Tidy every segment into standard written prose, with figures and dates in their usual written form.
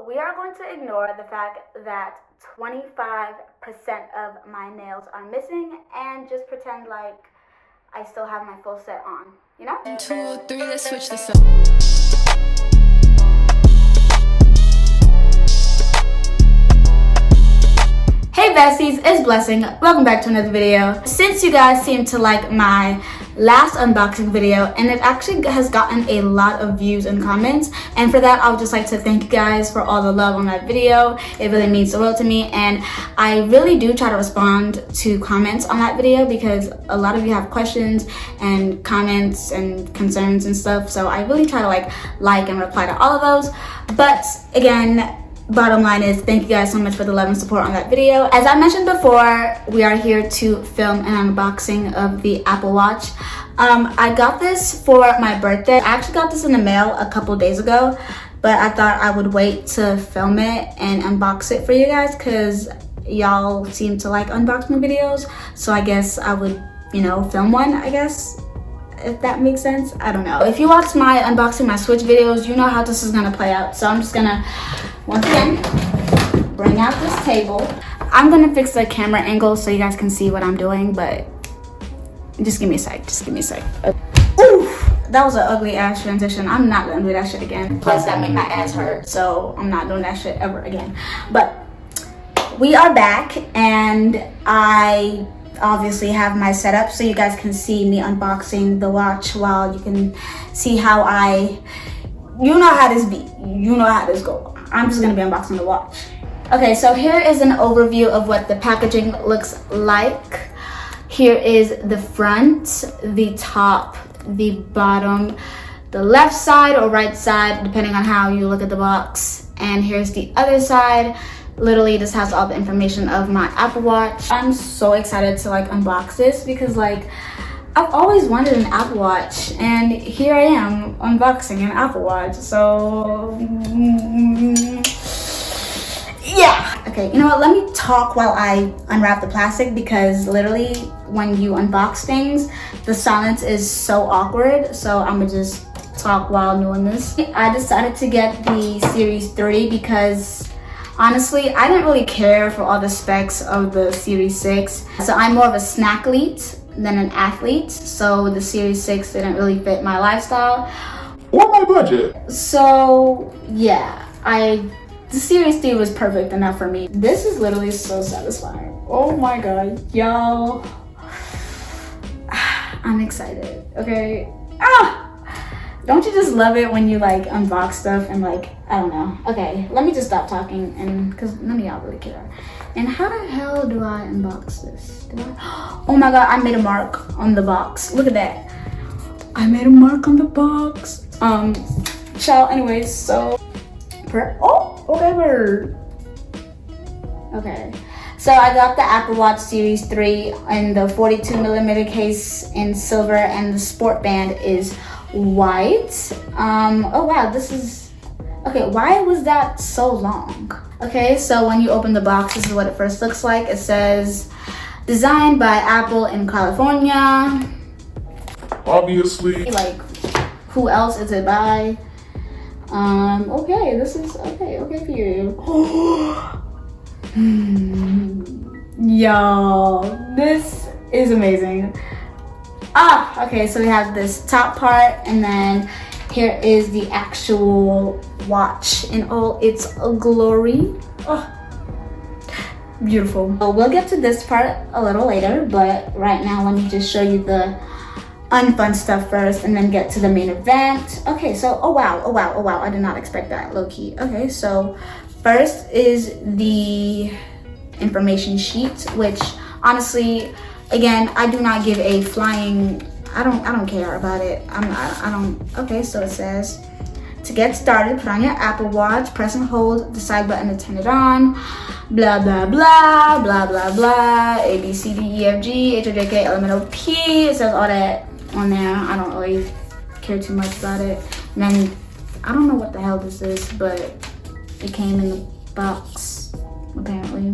we are going to ignore the fact that 25% of my nails are missing and just pretend like I still have my full set on, you know? 2, 3, let's switch this up. Hey besties, it's Blessing. Welcome back to another video. Since you guys seem to like my last unboxing video, and it actually has gotten a lot of views and comments, and for that I would just like to thank you guys for all the love on that video. It really means the world to me, and I really do try to respond to comments on that video because a lot of you have questions and comments and concerns and stuff, so I really try to like and reply to all of those. But again, bottom line is thank you guys so much for the love and support on that video. As I mentioned before, we are here to film an unboxing of the Apple Watch. I got this for my birthday. I actually got this in the mail a couple days ago, but I thought I would wait to film it and unbox it for you guys because y'all seem to like unboxing videos. So I guess I would, film one, I guess, if that makes sense. I don't know. If you watch my unboxing my Switch videos, you know how this is gonna play out. So I'm just gonna once again bring out this table. I'm gonna fix the camera angle so you guys can see what I'm doing, but just give me a sec. Oof, that was an ugly ass transition. I'm not gonna do that shit again. Plus that made my ass hurt, so I'm not doing that shit ever again. But we are back, and I obviously have my setup so you guys can see me unboxing the watch while you can see how you know how this be, you know how this go. I'm just gonna be unboxing the watch. Okay, so here is an overview of what the packaging looks like. Here is the front, the top, the bottom, the left side or right side, depending on how you look at the box. And here's the other side. Literally, this has all the information of my Apple Watch. I'm so excited to unbox this because I've always wanted an Apple Watch, and here I am unboxing an Apple Watch. So yeah. Okay, you know what? Let me talk while I unwrap the plastic because literally when you unbox things, the silence is so awkward. So I'm gonna just talk while doing this. I decided to get the Series 3 because honestly, I didn't really care for all the specs of the Series 6. So I'm more of a snacklethe than an athlete. So the Series 6 didn't really fit my lifestyle or my budget. So yeah, the Series 3 was perfect enough for me. This is literally so satisfying. Oh my God, y'all. I'm excited, okay? Don't you just love it when you unbox stuff and I don't know. Okay, let me just stop talking and because none of y'all really care. And how the hell do I unbox this? Oh my God, I made a mark on the box. Look at that. I made a mark on the box. Child, anyways, so whatever. Okay. So I got the Apple Watch Series 3 in the 42mm case in silver, and the sport band is white. Oh wow, this is okay. Why was that so long? Okay, so when you open the box, this is what it first looks like. It says designed by Apple in California. Obviously. Who else is it by? Okay, this is okay for you. Yo, this is amazing. Okay, so we have this top part, and then here is the actual watch in all its glory. Beautiful. So we'll get to this part a little later, but right now let me just show you the unfun stuff first and then get to the main event. Okay, so oh wow, I did not expect that, low-key. Okay, so first is the information sheet, which honestly, again, I do not give a flying, I don't care about it. I don't. Okay, so it says, to get started, put on your Apple Watch, press and hold the side button to turn it on, blah, blah, blah, blah, blah, blah, A, B, C, D, E, F, G, H, I, J, K, L, M, N, O, P. It says all that on there. I don't really care too much about it. And then, I don't know what the hell this is, but it came in the box, apparently.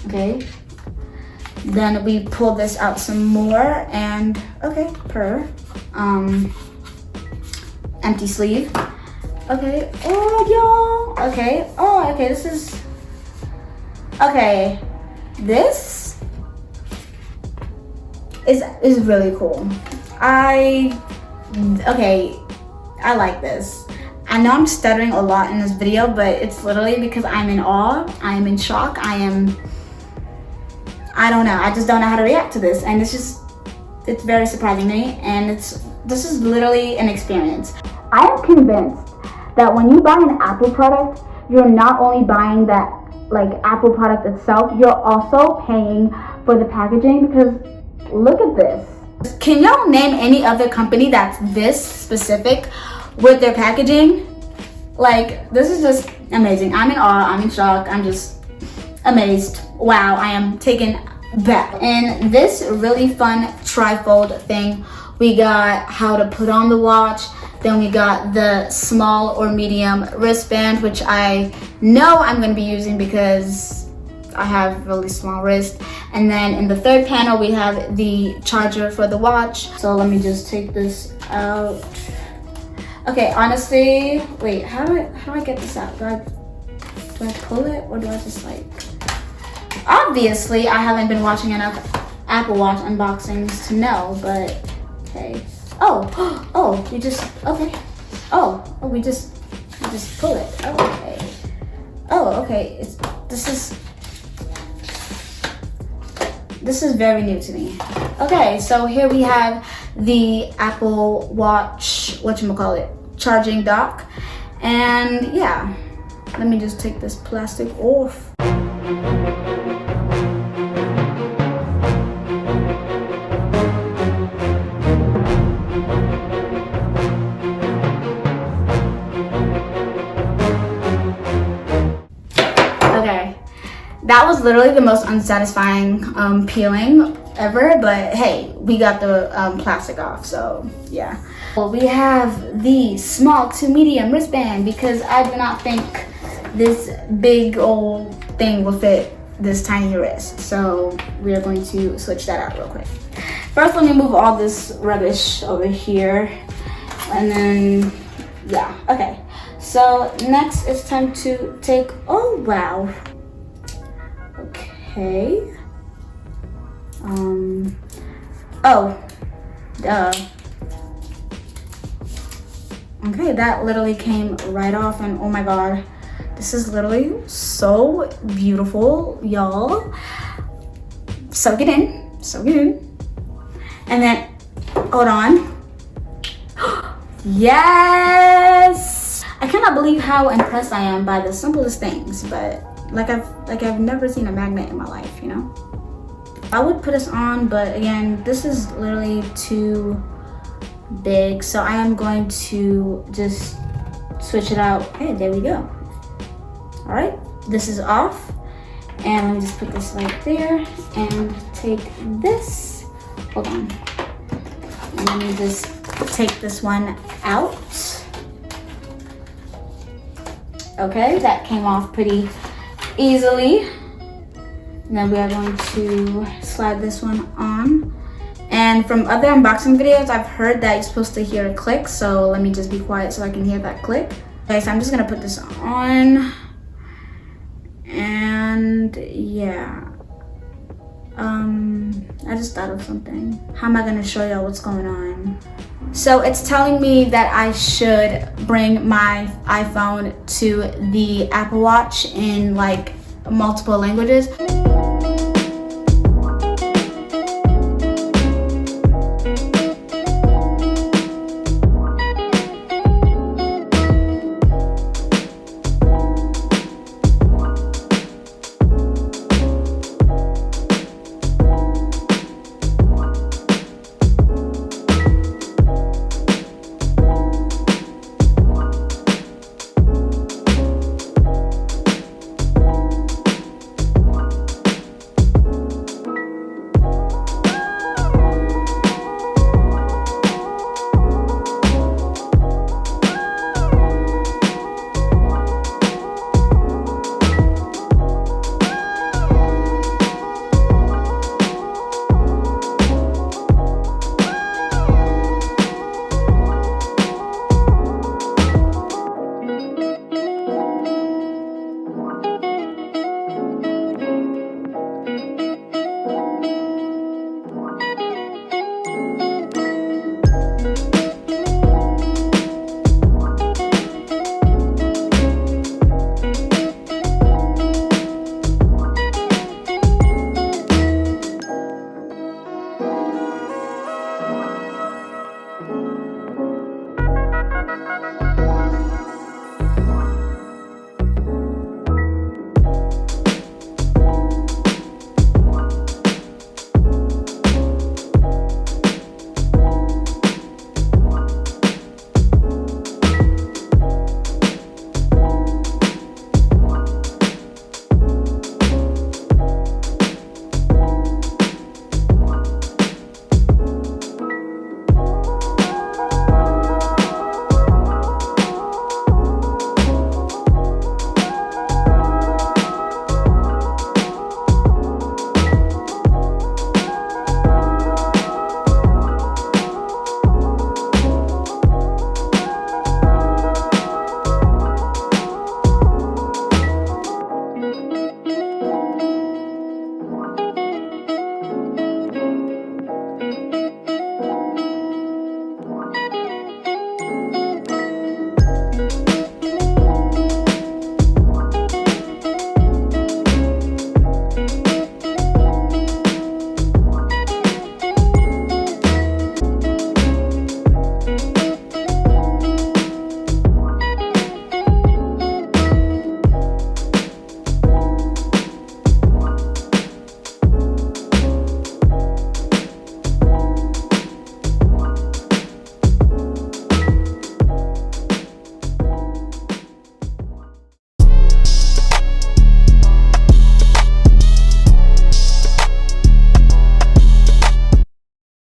Okay. Then we pull this out some more, and okay, empty sleeve. Okay. Oh, y'all. Okay. Oh, okay. This is. Okay. This is really cool. Okay. I like this. I know I'm stuttering a lot in this video, but it's literally because I'm in awe. I am in shock. I don't know. I just don't know how to react to this, and it's very surprising to me, and this is literally an experience. I am convinced that when you buy an Apple product, you're not only buying that like Apple product itself, you're also paying for the packaging, because look at this. Can y'all name any other company that's this specific with their packaging? Like, this is just amazing. I'm in awe, I'm in shock, I'm just amazed. Wow, I am taken back. And this really fun trifold thing, we got how to put on the watch, then we got the small or medium wristband, which I know I'm going to be using because I have really small wrist. And then in the third panel, we have the charger for the watch. So let me just take this out. Okay, honestly, wait, how do I get this out? Do I pull it, or do I just like... Obviously, I haven't been watching enough Apple Watch unboxings to know, but okay. Oh, you just, okay. Oh, we just pull it. Oh, okay. Oh, okay. This is very new to me. Okay, so here we have the Apple Watch, whatchamacallit, charging dock. And yeah, let me just take this plastic off. Okay, that was literally the most unsatisfying peeling ever, but hey, we got the plastic off, so yeah. Well, we have the small to medium wristband because I do not think this big old thing will fit this tiny wrist, so we are going to switch that out real quick. First, let me move all this rubbish over here, and then yeah, okay. So next it's time to take, oh wow, okay, oh, duh. Okay, that literally came right off, and oh my god, this is literally so beautiful, y'all. Soak it in, soak it in. And then, hold on. Yes! I cannot believe how impressed I am by the simplest things, but like I've never seen a magnet in my life, you know? I would put this on, but again, this is literally too big, so I am going to just switch it out. Okay, there we go. All right, this is off, and let me just put this right there and take this. Hold on, and let me just take this one out. Okay, that came off pretty easily. And then we are going to slide this one on. And from other unboxing videos, I've heard that you're supposed to hear a click, so let me just be quiet so I can hear that click. Okay, so I'm just gonna put this on. And yeah, I just thought of something. How am I gonna show y'all what's going on? So it's telling me that I should bring my iPhone to the Apple Watch in like multiple languages.